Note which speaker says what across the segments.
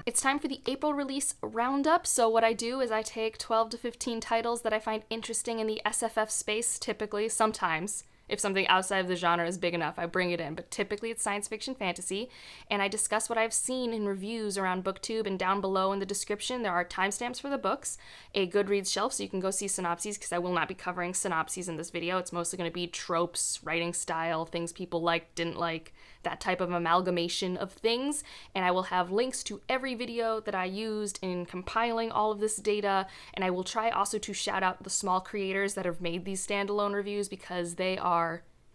Speaker 1: It's time for the April release roundup. So what I do is I take 12 to 15 titles that I find interesting in the SFF space, typically, sometimes. If something outside of the genre is big enough, I bring it in, but typically it's science fiction fantasy, and I discuss what I've seen in reviews around BookTube, and down below in the description there are timestamps for the books, a Goodreads shelf so you can go see synopses, because I will not be covering synopses in this video. It's mostly going to be tropes, writing style, things people liked, didn't like, that type of amalgamation of things, and I will have links to every video that I used in compiling all of this data, and I will try also to shout out the small creators that have made these standalone reviews, because they are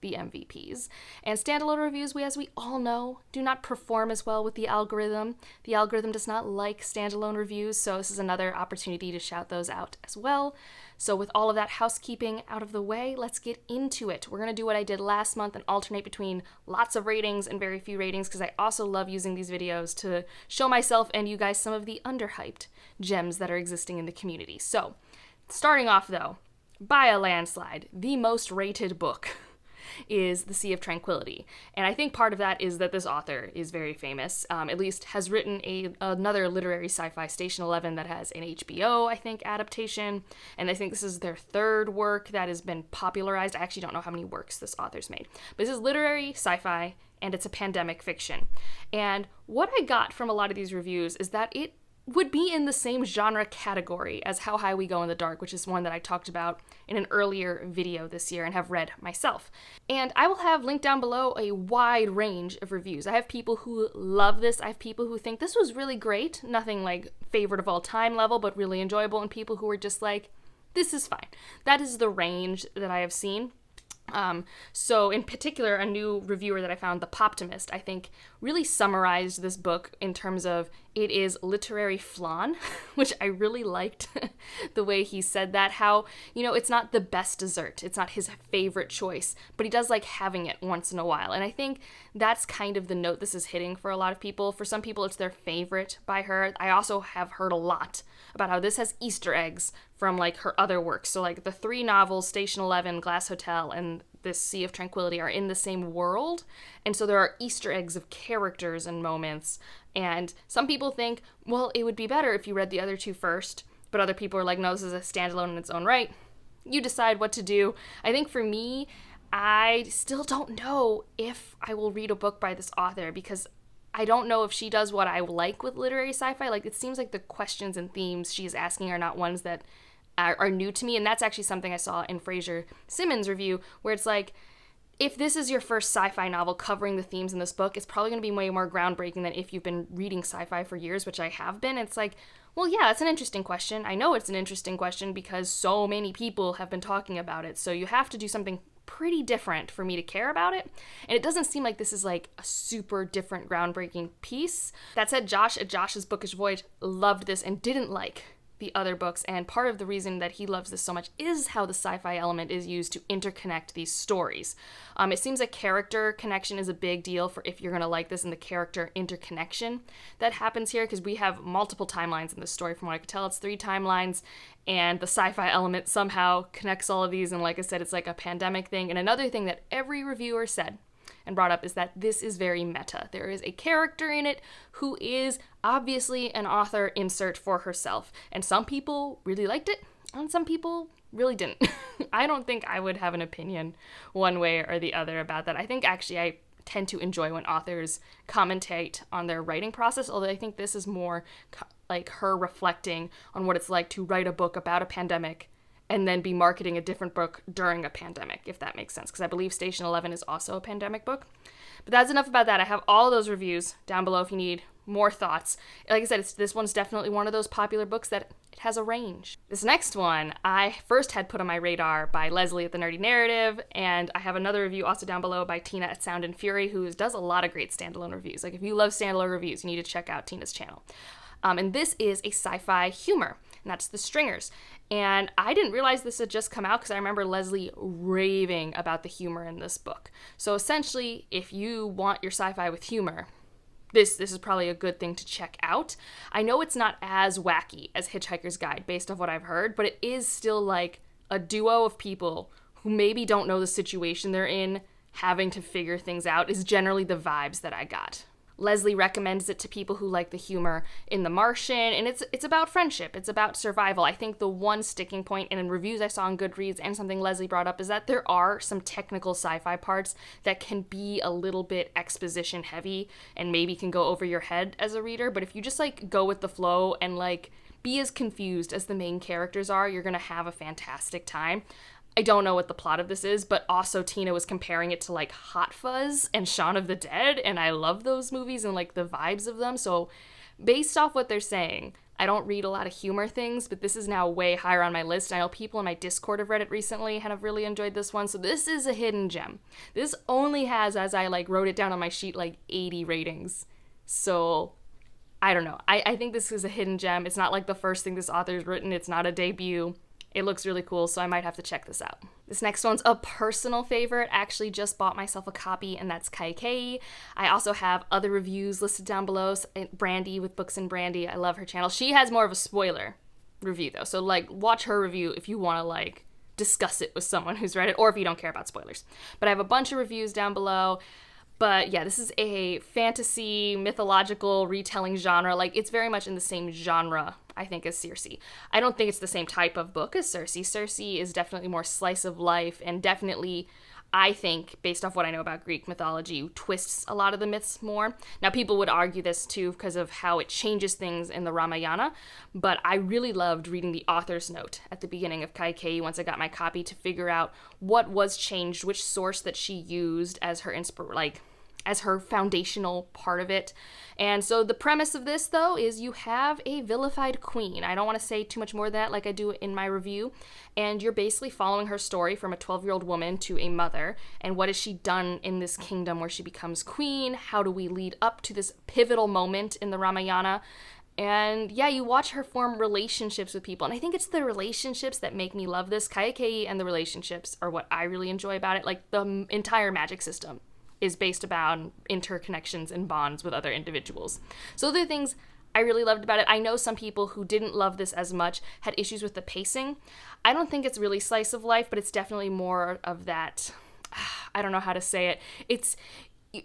Speaker 1: the MVPs. And standalone reviews, as we all know, do not perform as well with the algorithm. The algorithm does not like standalone reviews, so this is another opportunity to shout those out as well. So with all of that housekeeping out of the way, let's get into it. We're going to do what I did last month and alternate between lots of ratings and very few ratings, because I also love using these videos to show myself and you guys some of the underhyped gems that are existing in the community. So, starting off though, by a landslide, the most rated book is The Sea of Tranquility. And I think part of that is that this author is very famous, at least has written another literary sci-fi, Station 11, that has an HBO, I think, adaptation. And I think this is their third work that has been popularized. I actually don't know how many works this author's made. But this is literary sci-fi, and it's a pandemic fiction. And what I got from a lot of these reviews is that it would be in the same genre category as How High We Go in the Dark, which is one that I talked about in an earlier video this year and have read myself. And I will have linked down below a wide range of reviews. I have people who love this, I have people who think this was really great, nothing like favorite of all time level, but really enjoyable, and people who are just like, this is fine. That is the range that I have seen. So in particular, a new reviewer that I found, The Poptimist, I think really summarized this book in terms of it is literary flan, which I really liked the way he said that, how, you know, it's not the best dessert, it's not his favorite choice, but he does like having it once in a while. And I think that's kind of the note this is hitting for a lot of people. For some people, it's their favorite by her. I also have heard a lot about how this has Easter eggs from like her other works. So like the 3 novels, Station 11, Glass Hotel, and this Sea of Tranquility are in the same world. And so there are Easter eggs of characters and moments. And some people think, well, it would be better if you read the other 2 first. But other people are like, no, this is a standalone in its own right. You decide what to do. I think for me, I still don't know if I will read a book by this author, because I don't know if she does what I like with literary sci-fi. Like, it seems like the questions and themes she's asking are not ones that are new to me, and that's actually something I saw in Fraser Simmons' review, where it's like, if this is your first sci-fi novel covering the themes in this book, it's probably going to be way more groundbreaking than if you've been reading sci-fi for years, which I have been. It's like, well, yeah, it's an interesting question. I know it's an interesting question because so many people have been talking about it, so you have to do something pretty different for me to care about it. And it doesn't seem like this is like a super different, groundbreaking piece. That said, Josh at Josh's Bookish Void loved this and didn't like the other books, and part of the reason that he loves this so much is how the sci-fi element is used to interconnect these stories. It seems like character connection is a big deal for if you're going to like this, and the character interconnection that happens here, because we have multiple timelines in this story. From what I could tell, it's 3 timelines, and the sci-fi element somehow connects all of these, and like I said, it's like a pandemic thing. And another thing that every reviewer said and brought up is that this is very meta. There is a character in it who is obviously an author insert for herself, and some people really liked it and some people really didn't. I don't think I would have an opinion one way or the other about that. I think actually I tend to enjoy when authors commentate on their writing process, although I think this is more like her reflecting on what it's like to write a book about a pandemic and then be marketing a different book during a pandemic, if that makes sense, because I believe Station 11 is also a pandemic book. But that's enough about that. I have all those reviews down below if you need more thoughts. Like I said, this one's definitely one of those popular books that it has a range. This next one, I first had put on my radar by Leslie at The Nerdy Narrative, and I have another review also down below by Tina at Sound and Fury, who does a lot of great standalone reviews. Like, if you love standalone reviews, you need to check out Tina's channel. And this is a sci-fi humor, and that's The Stringers. And I didn't realize this had just come out because I remember Leslie raving about the humor in this book. So essentially, if you want your sci-fi with humor, this is probably a good thing to check out. I know it's not as wacky as Hitchhiker's Guide based off what I've heard, but it is still like a duo of people who maybe don't know the situation they're in, having to figure things out, is generally the vibes that I got. Leslie recommends it to people who like the humor in The Martian, and it's about friendship. It's about survival. I think the one sticking point, and in reviews I saw on Goodreads and something Leslie brought up, is that there are some technical sci-fi parts that can be a little bit exposition heavy and maybe can go over your head as a reader, but if you just like go with the flow and like be as confused as the main characters are, you're gonna have a fantastic time. I don't know what the plot of this is, but also Tina was comparing it to like Hot Fuzz and Shaun of the Dead, and I love those movies and like the vibes of them. So based off what they're saying, I don't read a lot of humor things, but this is now way higher on my list. I know people in my Discord have read it recently and have really enjoyed this one, so this is a hidden gem. This only has, as I like wrote it down on my sheet, like 80 ratings. So I don't know. I think this is a hidden gem. It's not like the first thing this author's written. It's not a debut. It looks really cool, so I might have to check this out. This next one's a personal favorite. I actually just bought myself a copy, and that's Kaikeyi. I also have other reviews listed down below. Brandy with Books and Brandy. I love her channel. She has more of a spoiler review, though. So, like, watch her review if you want to, like, discuss it with someone who's read it, or if you don't care about spoilers. But I have a bunch of reviews down below. But yeah, this is a fantasy, mythological retelling genre. Like, it's very much in the same genre, I think, as Circe. I don't think it's the same type of book as Circe. Circe is definitely more slice of life, and definitely, I think, based off what I know about Greek mythology, twists a lot of the myths more. Now, people would argue this too because of how it changes things in the Ramayana, but I really loved reading the author's note at the beginning of Kaikeyi once I got my copy to figure out what was changed, which source that she used as her as her foundational part of it. And so the premise of this, though, is you have a vilified queen. I don't want to say too much more of that like I do in my review. And you're basically following her story from a 12-year-old woman to a mother. And what has she done in this kingdom where she becomes queen? How do we lead up to this pivotal moment in the Ramayana? And yeah, you watch her form relationships with people. And I think it's the relationships that make me love this. Kaikeyi and the relationships are what I really enjoy about it. Like, the entire magic system is based about interconnections and bonds with other individuals. So those are things I really loved about it. I know some people who didn't love this as much had issues with the pacing. I don't think it's really slice of life, but it's definitely more of that, I don't know how to say it. It's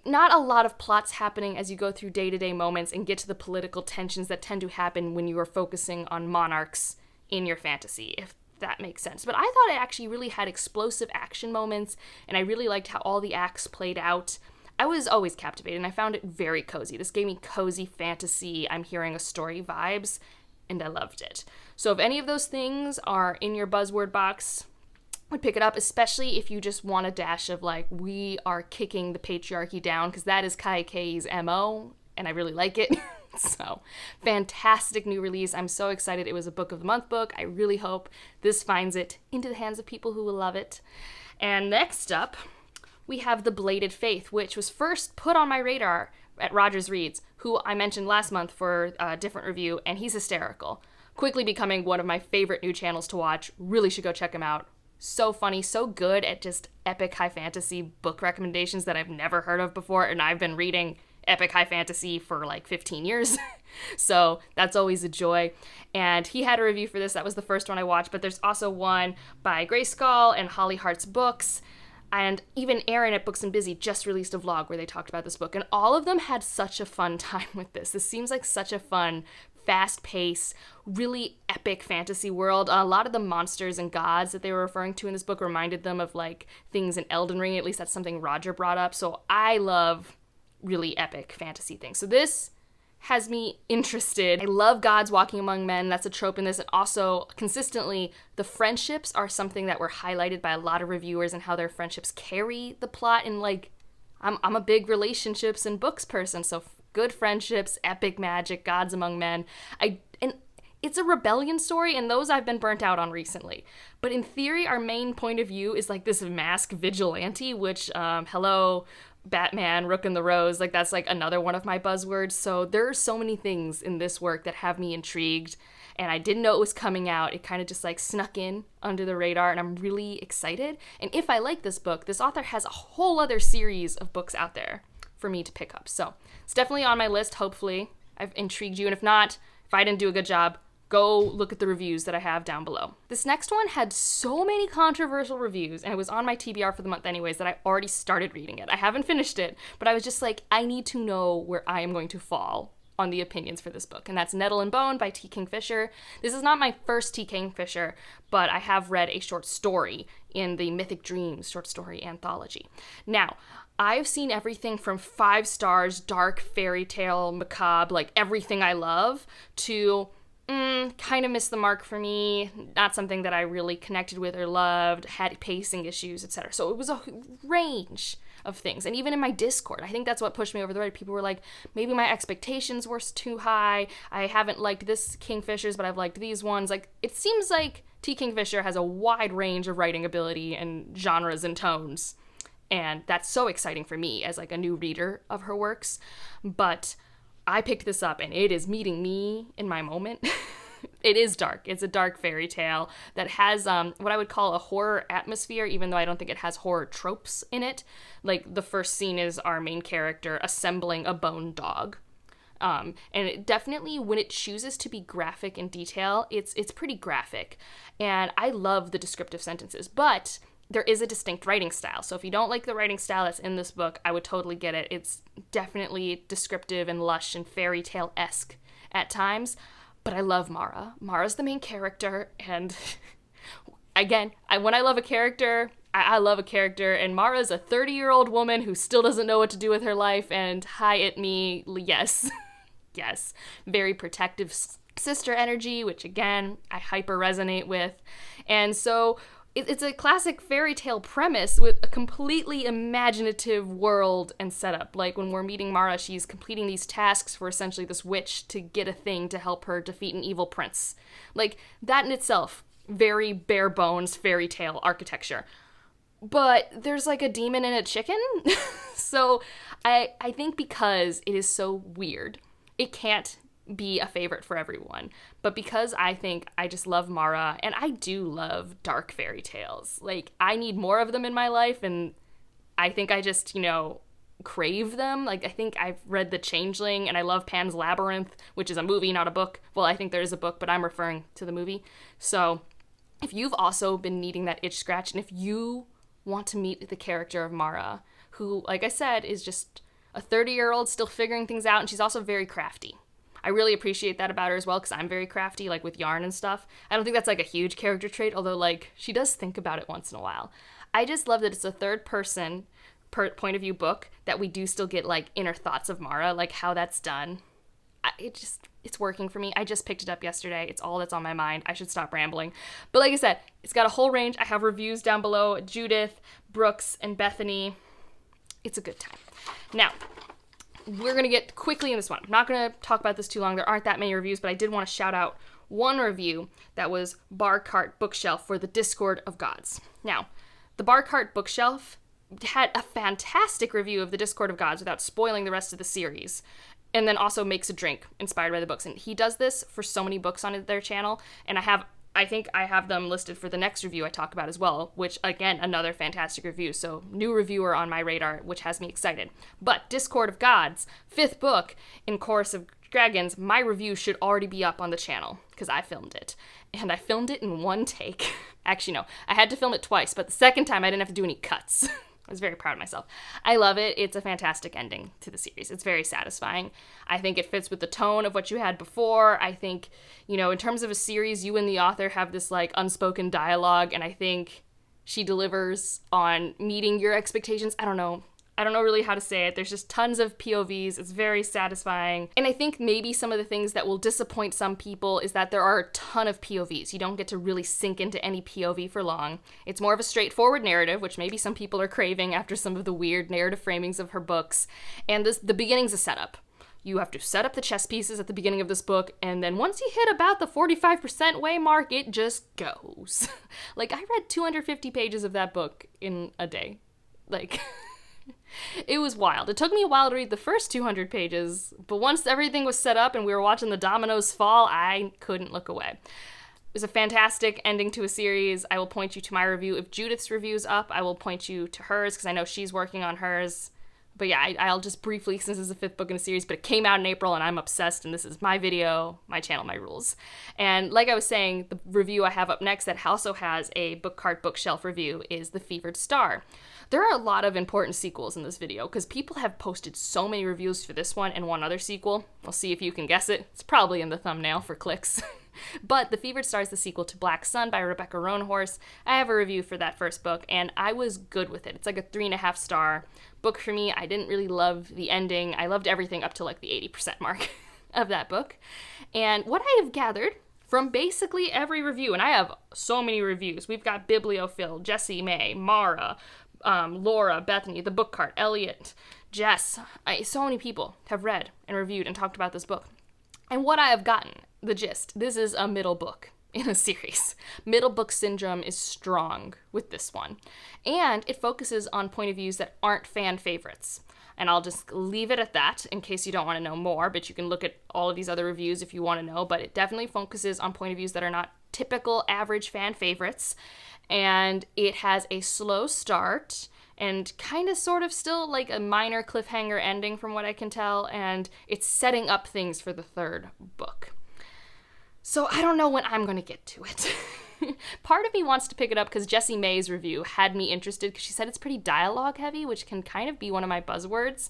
Speaker 1: not a lot of plots happening as you go through day-to-day moments and get to the political tensions that tend to happen when you are focusing on monarchs in your fantasy, if that makes sense. But I thought it actually really had explosive action moments, and I really liked how all the acts played out. I was always captivated, and I found it very cozy. This gave me cozy fantasy, I'm hearing a story vibes, and I loved it. So if any of those things are in your buzzword box, I'd pick it up, especially if you just want a dash of, like, we are kicking the patriarchy down, because that is Kaikeyi's MO, and I really like it. So, fantastic new release. I'm so excited. It was a Book of the Month book. I really hope this finds it into the hands of people who will love it. And next up, we have The Bladed Faith, which was first put on my radar at Rogers Reads, who I mentioned last month for a different review, and he's hysterical. Quickly becoming one of my favorite new channels to watch. Really should go check him out. So funny, so good at just epic high fantasy book recommendations that I've never heard of before, and I've been reading epic high fantasy for like 15 years. So that's always a joy. And he had a review for this. That was the first one I watched, but there's also one by Grayskull and Holly Hart's Books. And even Aaron at Books and Busy just released a vlog where they talked about this book. And all of them had such a fun time with this. This seems like such a fun, fast-paced, really epic fantasy world. A lot of the monsters and gods that they were referring to in this book reminded them of like things in Elden Ring. At least that's something Roger brought up. So I love really epic fantasy things. So this has me interested. I love gods walking among men. That's a trope in this. And also, consistently, the friendships are something that were highlighted by a lot of reviewers and how their friendships carry the plot. And like, I'm a big relationships and books person. So good friendships, epic magic, gods among men. And it's a rebellion story, and those I've been burnt out on recently. But in theory, our main point of view is like this masked vigilante, which, hello, Batman, Rook and the Rose, like that's like another one of my buzzwords. So there are so many things in this work that have me intrigued, and I didn't know it was coming out. It kind of just like snuck in under the radar, and I'm really excited. And if I like this book, this author has a whole other series of books out there for me to pick up. So it's definitely on my list. Hopefully I've intrigued you, and if not, if I didn't do a good job, Go look at the reviews that I have down below. This next one had so many controversial reviews, and it was on my TBR for the month anyways, that I already started reading it. I haven't finished it, but I was just like, I need to know where I am going to fall on the opinions for this book, and that's Nettle and Bone by T. Kingfisher. This is not my first T. Kingfisher, but I have read a short story in the Mythic Dreams short story anthology. Now, I've seen everything from 5 stars, dark, fairy tale, macabre, like everything I love, to kind of missed the mark for me, not something that I really connected with or loved, had pacing issues, etc. So it was a range of things. And even in my Discord, I think that's what pushed me over the edge. People were like, maybe my expectations were too high. I haven't liked this Kingfishers, but I've liked these ones. Like, it seems like T. Kingfisher has a wide range of writing ability and genres and tones. And that's so exciting for me as like a new reader of her works. But I picked this up and it is meeting me in my moment. It is dark. It's a dark fairy tale that has what I would call a horror atmosphere, even though I don't think it has horror tropes in it. Like, the first scene is our main character assembling a bone dog. And it definitely, when it chooses to be graphic in detail, it's pretty graphic. And I love the descriptive sentences, but there is a distinct writing style. So if you don't like the writing style that's in this book, I would totally get it. It's definitely descriptive and lush and fairy tale-esque at times. But I love Mara. Mara's the main character, and again, when I love a character, I love a character, and Mara's a 30-year-old woman who still doesn't know what to do with her life, and hi at me, yes. Yes. Very protective sister energy, which again, I hyper resonate with. And so it's a classic fairy tale premise with a completely imaginative world and setup. Like, when we're meeting Mara, she's completing these tasks for essentially this witch to get a thing to help her defeat an evil prince. Like, that in itself, very bare bones fairy tale architecture. But there's like a demon and a chicken. So I think because it is so weird, it can't be a favorite for everyone. But because I think I just love Mara, and I do love dark fairy tales. Like, I need more of them in my life, and I think I just, crave them. Like, I think I've read The Changeling, and I love Pan's Labyrinth, which is a movie, not a book. Well, I think there is a book, but I'm referring to the movie. So if you've also been needing that itch scratch, and if you want to meet the character of Mara, who, like I said, is just a 30-year-old still figuring things out, and she's also very crafty. I really appreciate that about her as well, because I'm very crafty, like with yarn and stuff. I don't think that's like a huge character trait, although like she does think about it once in a while. I just love that it's a third person point of view book, that we do still get like inner thoughts of Mara, like how that's done. It's working for me. I just picked it up yesterday. It's all that's on my mind. I should stop rambling. But like I said, it's got a whole range. I have reviews down below. Judith, Brooks, and Bethany. It's a good time. Now, we're going to get quickly in this one. I'm not going to talk about this too long. There aren't that many reviews, but I did want to shout out one review that was Bar Cart Bookshelf for the Discord of Gods. Now, the Bar Cart Bookshelf had a fantastic review of the Discord of Gods without spoiling the rest of the series, and then also makes a drink inspired by the books. And he does this for so many books on their channel, and I think I have them listed for the next review I talk about as well, which, again, another fantastic review. So, new reviewer on my radar, which has me excited. But Discord of Gods, 5th book in Chorus of Dragons, my review should already be up on the channel, because I filmed it. And I filmed it in one take. Actually, no, I had to film it twice, but the second time I didn't have to do any cuts. I was very proud of myself. I love it. It's a fantastic ending to the series. It's very satisfying. I think it fits with the tone of what you had before. I think, in terms of a series, you and the author have this like unspoken dialogue, and I think she delivers on meeting your expectations. I don't know really how to say it. There's just tons of POVs. It's very satisfying. And I think maybe some of the things that will disappoint some people is that there are a ton of POVs. You don't get to really sink into any POV for long. It's more of a straightforward narrative, which maybe some people are craving after some of the weird narrative framings of her books. And the beginning's a setup. You have to set up the chess pieces at the beginning of this book, and then once you hit about the 45% way mark, it just goes. Like, I read 250 pages of that book in a day. Like... It was wild. It took me a while to read the first 200 pages, but once everything was set up and we were watching the dominoes fall, I couldn't look away. It was a fantastic ending to a series. I will point you to my review. If Judith's review's up, I will point you to hers, because I know she's working on hers. But yeah, I'll just briefly, since this is the 5th book in a series, but it came out in April and I'm obsessed and this is my video, my channel, my rules. And like I was saying, the review I have up next that also has a book cart bookshelf review is The Fevered Star. There are a lot of important sequels in this video because people have posted so many reviews for this one and one other sequel. We'll see if you can guess it. It's probably in the thumbnail for clicks. But The Fevered Star is the sequel to Black Sun by Rebecca Roanhorse. I have a review for that first book, and I was good with it. It's like a 3.5 star book for me. I didn't really love the ending. I loved everything up to like the 80% mark of that book. And what I have gathered from basically every review, and I have so many reviews. We've got Bibliophile, Jessie May, Mara, Laura, Bethany, The Book Cart, Elliot, Jess. So many people have read and reviewed and talked about this book. And what I have gotten, the gist, this is a middle book in a series. Middle book syndrome is strong with this one. And it focuses on point of views that aren't fan favorites. And I'll just leave it at that in case you don't want to know more, but you can look at all of these other reviews if you want to know. But it definitely focuses on point of views that are not typical average fan favorites. And it has a slow start and kind of sort of still like a minor cliffhanger ending from what I can tell, and it's setting up things for the 3rd book. So I don't know when I'm going to get to it. Part of me wants to pick it up because Jessie May's review had me interested because she said it's pretty dialogue heavy, which can kind of be one of my buzzwords.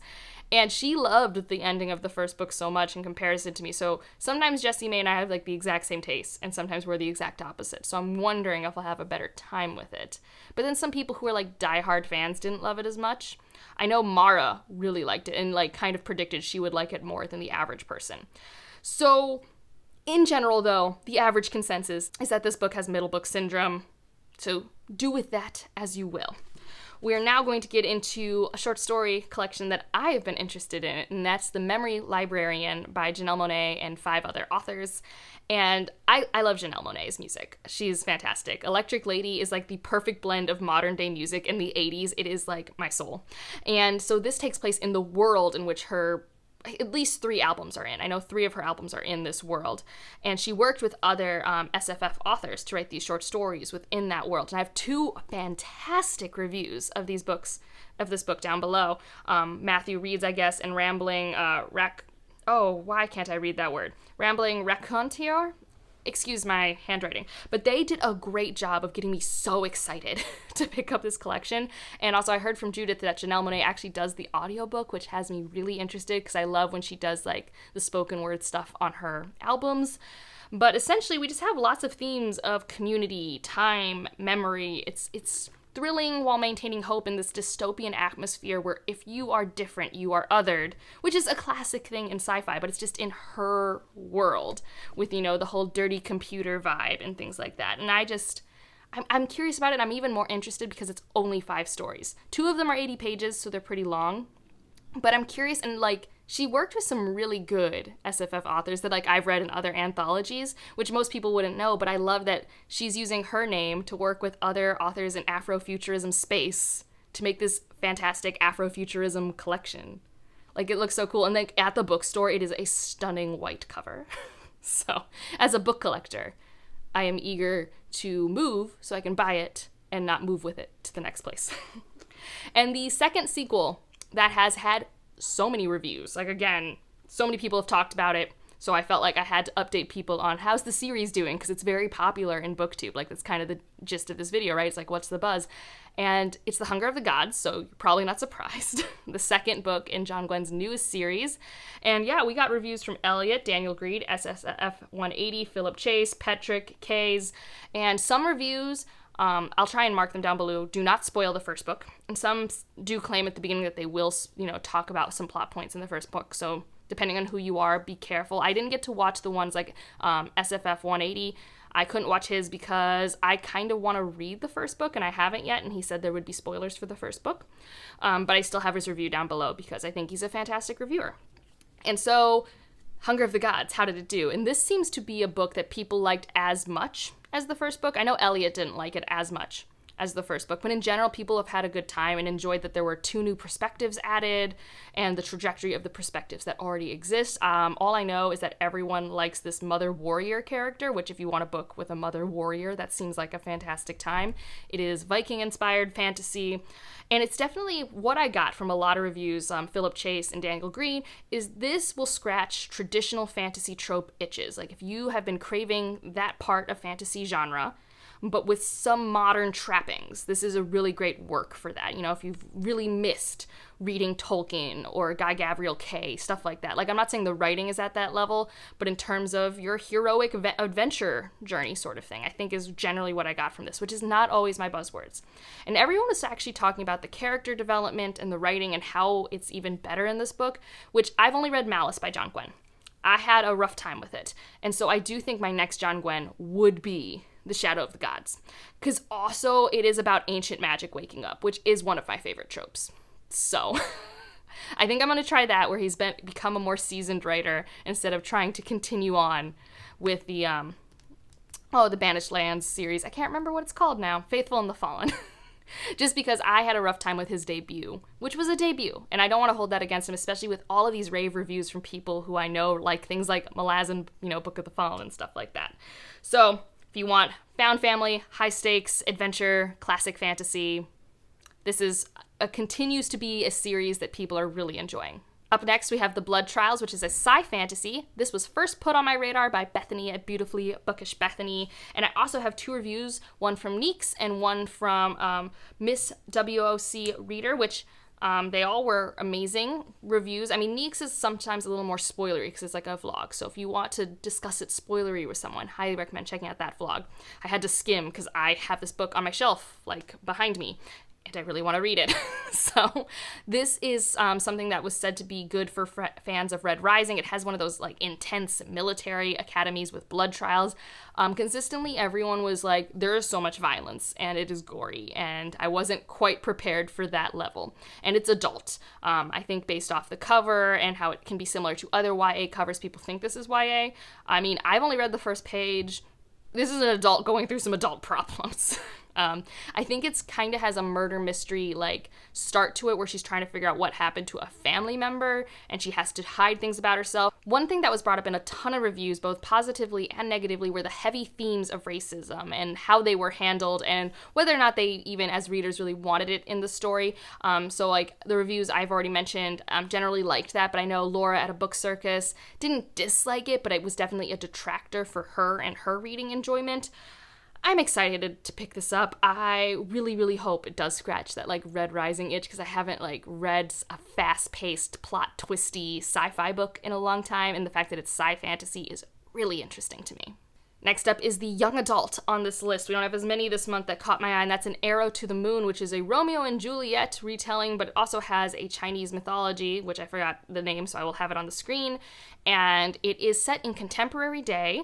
Speaker 1: And she loved the ending of the first book so much in comparison to me. So sometimes Jessie May and I have like the exact same taste, and sometimes we're the exact opposite. So I'm wondering if I'll have a better time with it. But then some people who are like diehard fans didn't love it as much. I know Mara really liked it and like kind of predicted she would like it more than the average person. So in general, though, the average consensus is that this book has middle book syndrome. So do with that as you will. We are now going to get into a short story collection that I have been interested in, and that's The Memory Librarian by Janelle Monae and 5 other authors. And I love Janelle Monae's music. She's fantastic. Electric Lady is like the perfect blend of modern day music in the 80s. It is like my soul. And so this takes place in the world in which her at least 3 albums are in. I know 3 of her albums are in this world. And she worked with other SFF authors to write these short stories within that world. And I have 2 fantastic reviews of these books, of this book down below. Matthew Reed's, I guess, and Rambling why can't I read that word? Rambling Raconteur? Excuse my handwriting. But they did a great job of getting me so excited to pick up this collection. And also I heard from Judith that Janelle Monae actually does the audiobook, which has me really interested because I love when she does like the spoken word stuff on her albums. But essentially we just have lots of themes of community, time, memory. It's thrilling while maintaining hope in this dystopian atmosphere where if you are different, you are othered, which is a classic thing in sci-fi, but it's just in her world with, you know, the whole dirty computer vibe and things like that. And I'm curious about it. I'm even more interested because it's only 5 stories. 2 of them are 80 pages, so they're pretty long. But I'm curious, and like, she worked with some really good SFF authors that like I've read in other anthologies, which most people wouldn't know, but I love that she's using her name to work with other authors in Afrofuturism space to make this fantastic Afrofuturism collection. Like, it looks so cool. And like at the bookstore, it is a stunning white cover. So as a book collector, I am eager to move so I can buy it and not move with it to the next place. And the second sequel that has had so many reviews, like again, so many people have talked about it, so I felt like I had to update people on how's the series doing, because it's very popular in BookTube. Like, that's kind of the gist of this video, right? It's like, what's the buzz? And it's The Hunger of the Gods, so you're probably not surprised. The second book in John Gwynne's newest series. And yeah, we got reviews from Elliot, Daniel Greed, SSF 180, Philip Chase, Petrick, Kays, and some reviews, I'll try and mark them down below, do not spoil the first book. And some do claim at the beginning that they will, talk about some plot points in the first book. So depending on who you are, be careful. I didn't get to watch the ones like SFF 180. I couldn't watch his because I kind of want to read the first book, and I haven't yet, and he said there would be spoilers for the first book. But I still have his review down below because I think he's a fantastic reviewer. And so, Hunger of the Gods, how did it do? And this seems to be a book that people liked as much as the first book. I know Elliot didn't like it as much as the first book, but in general, people have had a good time and enjoyed that there were 2 new perspectives added and the trajectory of the perspectives that already exist. All I know is that everyone likes this mother warrior character, which if you want a book with a mother warrior, that seems like a fantastic time. It is Viking-inspired fantasy, and it's definitely what I got from a lot of reviews, Philip Chase and Daniel Green, is this will scratch traditional fantasy trope itches. Like if you have been craving that part of fantasy genre, but with some modern trappings, this is a really great work for that. You know, if you've really missed reading Tolkien or Guy Gavriel Kay, stuff like that. Like, I'm not saying the writing is at that level, but in terms of your heroic adventure journey sort of thing, I think is generally what I got from this, which is not always my buzzwords. And everyone was actually talking about the character development and the writing and how it's even better in this book, which I've only read Malice by John Gwynne. I had a rough time with it. And so I do think my next John Gwynne would be The Shadow of the Gods. Because also it is about ancient magic waking up, which is one of my favorite tropes. So I think I'm going to try that, where he's become a more seasoned writer instead of trying to continue on with the Banished Lands series. I can't remember what it's called now. Faithful and the Fallen. Just because I had a rough time with his debut, which was a debut, and I don't want to hold that against him, especially with all of these rave reviews from people who I know like things like Malazan, Book of the Fallen and stuff like that. So if you want found family, high stakes, adventure, classic fantasy, this continues to be a series that people are really enjoying. Up next, we have The Blood Trials, which is a sci fantasy. This was first put on my radar by Bethany at Beautifully Bookish Bethany. And I also have 2 reviews, one from Neeks and one from Miss WOC Reader, which they all were amazing reviews. I mean, Neeks is sometimes a little more spoilery because it's like a vlog. So if you want to discuss it spoilery with someone, highly recommend checking out that vlog. I had to skim because I have this book on my shelf, like behind me, and I really want to read it. So this is something that was said to be good for fans of Red Rising. It has one of those like intense military academies with blood trials. Consistently, everyone was like, there is so much violence and it is gory, and I wasn't quite prepared for that level. And it's adult. I think based off the cover and how it can be similar to other YA covers, people think this is YA. I mean, I've only read the first page. This is an adult going through some adult problems. I think it's kind of has a murder mystery like start to it, where she's trying to figure out what happened to a family member and she has to hide things about herself. One thing that was brought up in a ton of reviews, both positively and negatively, were the heavy themes of racism and how they were handled and whether or not they even as readers really wanted it in the story. So like the reviews I've already mentioned generally liked that, but I know Laura at A Book Circus didn't dislike it, but it was definitely a detractor for her and her reading enjoyment. I'm excited to pick this up. I really, really hope it does scratch that like Red Rising itch, because I haven't like read a fast-paced, plot twisty sci-fi book in a long time, and the fact that it's sci-fantasy is really interesting to me. Next up is the young adult on this list. We don't have as many this month that caught my eye, and that's An Arrow to the Moon, which is a Romeo and Juliet retelling, but it also has a Chinese mythology, which I forgot the name, so I will have it on the screen. And it is set in contemporary day,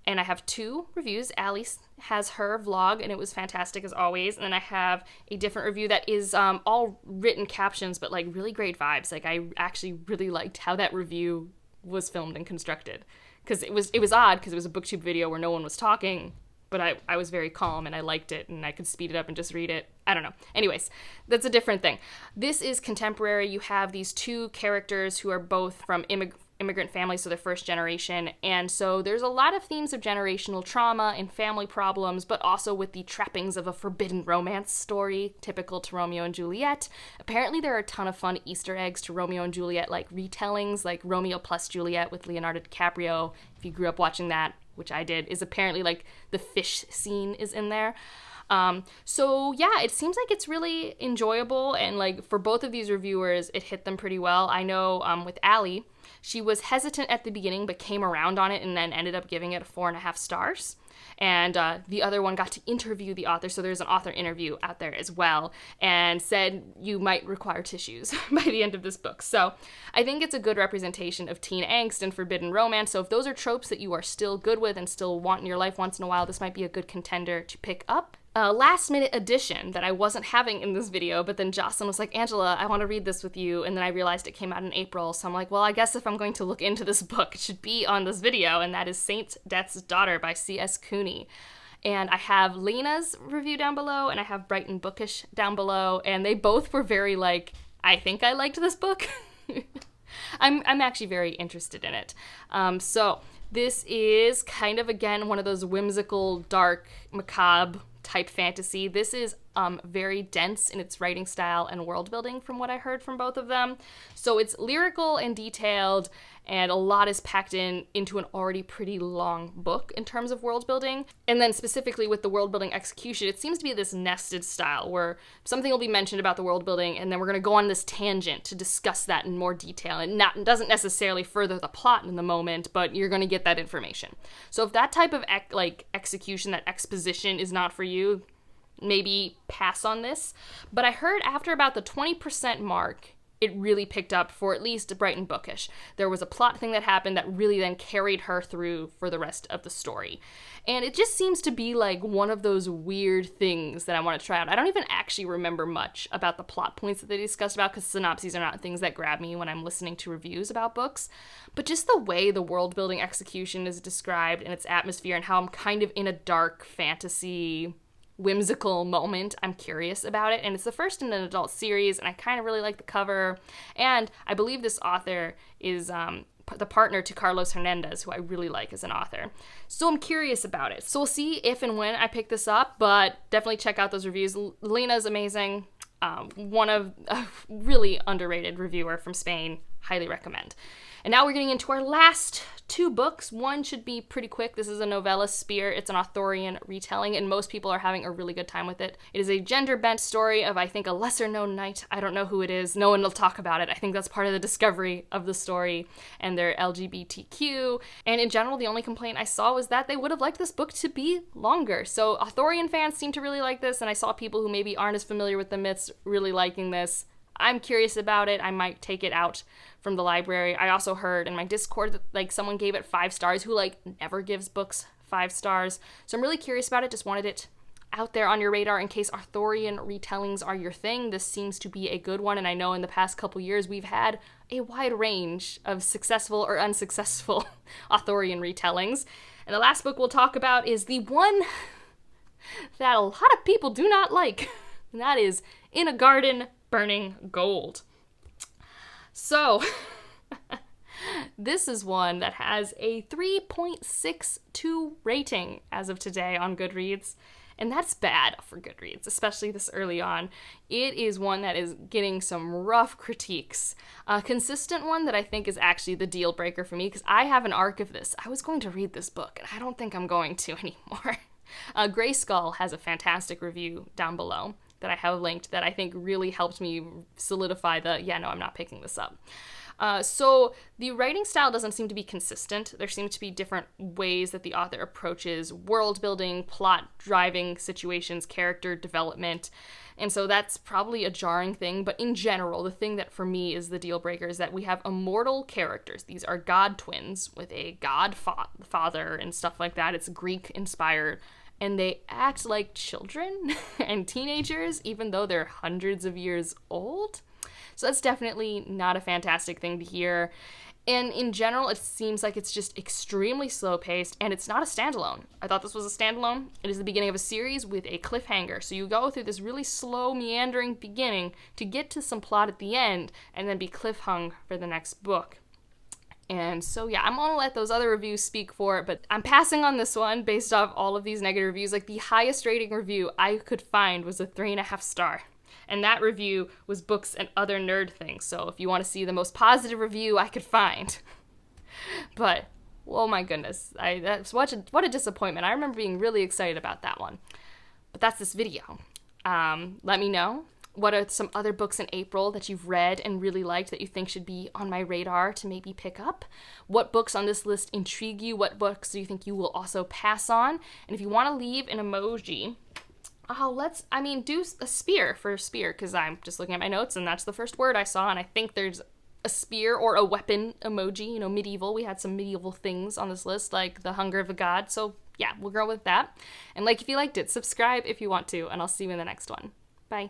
Speaker 1: and I have 2 reviews. Allie has her vlog, and it was fantastic as always. And then I have a different review that is all written captions, but like really great vibes. Like I actually really liked how that review was filmed and constructed. Because it was odd, because it was a BookTube video where no one was talking, but I was very calm and I liked it and I could speed it up and just read it. I don't know. Anyways, that's a different thing. This is contemporary. You have these 2 characters who are both from immigrant families, so they're first generation, and so there's a lot of themes of generational trauma and family problems, but also with the trappings of a forbidden romance story, typical to Romeo and Juliet. Apparently there are a ton of fun Easter eggs to Romeo and Juliet, like retellings, like Romeo plus Juliet with Leonardo DiCaprio, if you grew up watching that, which I did, is apparently like the fish scene is in there. So yeah, it seems like it's really enjoyable, and like for both of these reviewers, it hit them pretty well. I know with Allie, she was hesitant at the beginning, but came around on it and then ended up giving it 4.5 stars. And the other one got to interview the author, so there's an author interview out there as well, and said you might require tissues by the end of this book. So I think it's a good representation of teen angst and forbidden romance. So if those are tropes that you are still good with and still want in your life once in a while, this might be a good contender to pick up. Last minute addition that I wasn't having in this video, but then Jocelyn was like, Angela, I want to read this with you, and then I realized it came out in April, so I'm like, well, I guess if I'm going to look into this book, it should be on this video, and that is Saint Death's Daughter by C.S. Cooney. And I have Lena's review down below, and I have Bright and Bookish down below, and they both were very like, I think I liked this book. I'm actually very interested in it. So this is kind of, again, one of those whimsical, dark, macabre type fantasy. This is very dense in its writing style and world building from what I heard from both of them. So it's lyrical and detailed, and a lot is packed into an already pretty long book in terms of world building. And then specifically with the world building execution, it seems to be this nested style where something will be mentioned about the world building, and then we're going to go on this tangent to discuss that in more detail. And it doesn't necessarily further the plot in the moment, but you're going to get that information. So if that type of execution, that exposition is not for you, maybe pass on this. But I heard after about the 20% mark, it really picked up for at least Bright and Bookish. There was a plot thing that happened that really then carried her through for the rest of the story. And it just seems to be like one of those weird things that I want to try out. I don't even actually remember much about the plot points that they discussed about, because synopses are not things that grab me when I'm listening to reviews about books. But just the way the world building execution is described and its atmosphere, and how I'm kind of in a dark fantasy whimsical moment, I'm curious about it. And it's the first in an adult series, and I kind of really like the cover. And I believe this author is the partner to Carlos Hernandez, who I really like as an author. So I'm curious about it. So we'll see if and when I pick this up, but definitely check out those reviews. Lena's amazing. One of a really underrated reviewer from Spain. Highly recommend. And now we're getting into our last two books. One should be pretty quick. This is a novella, Spear. It's an Arthurian retelling, and most people are having a really good time with it. It is a gender-bent story of, I think, a lesser-known knight. I don't know who it is. No one will talk about it. I think that's part of the discovery of the story, and they're LGBTQ. And in general, the only complaint I saw was that they would have liked this book to be longer. So Arthurian fans seem to really like this, and I saw people who maybe aren't as familiar with the myths really liking this. I'm curious about it. I might take it out from the library. I also heard in my Discord that someone gave it 5 stars who never gives books 5 stars. So I'm really curious about it. Just wanted it out there on your radar in case Arthurian retellings are your thing. This seems to be a good one, and I know in the past couple years we've had a wide range of successful or unsuccessful Arthurian retellings. And the last book we'll talk about is the one that a lot of people do not like, and that is In a Garden Burning Gold. So, this is one that has a 3.62 rating as of today on Goodreads, and that's bad for Goodreads, especially this early on. It is one that is getting some rough critiques. A consistent one that I think is actually the deal breaker for me, because I have an arc of this. I was going to read this book, and I don't think I'm going to anymore. Gray Skull has a fantastic review down below that I have linked that I think really helped me solidify I'm not picking this up. So the writing style doesn't seem to be consistent. There seem to be different ways that the author approaches world building, plot driving situations, character development. And so that's probably a jarring thing. But in general, the thing that for me is the deal breaker is that we have immortal characters. These are god twins with a god father and stuff like that. It's Greek inspired. And they act like children and teenagers, even though they're hundreds of years old. So that's definitely not a fantastic thing to hear. And in general, it seems like it's just extremely slow-paced, and it's not a standalone. I thought this was a standalone. It is the beginning of a series with a cliffhanger. So you go through this really slow, meandering beginning to get to some plot at the end, and then be cliffhung for the next book. And so, I'm going to let those other reviews speak for it, but I'm passing on this one based off all of these negative reviews. The highest rating review I could find was a 3.5 star. And that review was Books and Other Nerd Things. So if you want to see the most positive review I could find. But, oh my goodness. What a disappointment. I remember being really excited about that one. But that's this video. Let me know. What are some other books in April that you've read and really liked that you think should be on my radar to maybe pick up? What books on this list intrigue you? What books do you think you will also pass on? And if you want to leave an emoji, do a spear for spear, because I'm just looking at my notes and that's the first word I saw, and I think there's a spear or a weapon emoji, medieval. We had some medieval things on this list, like the Hunger of a God. So we'll go with that. And if you liked it, subscribe if you want to, and I'll see you in the next one. Bye.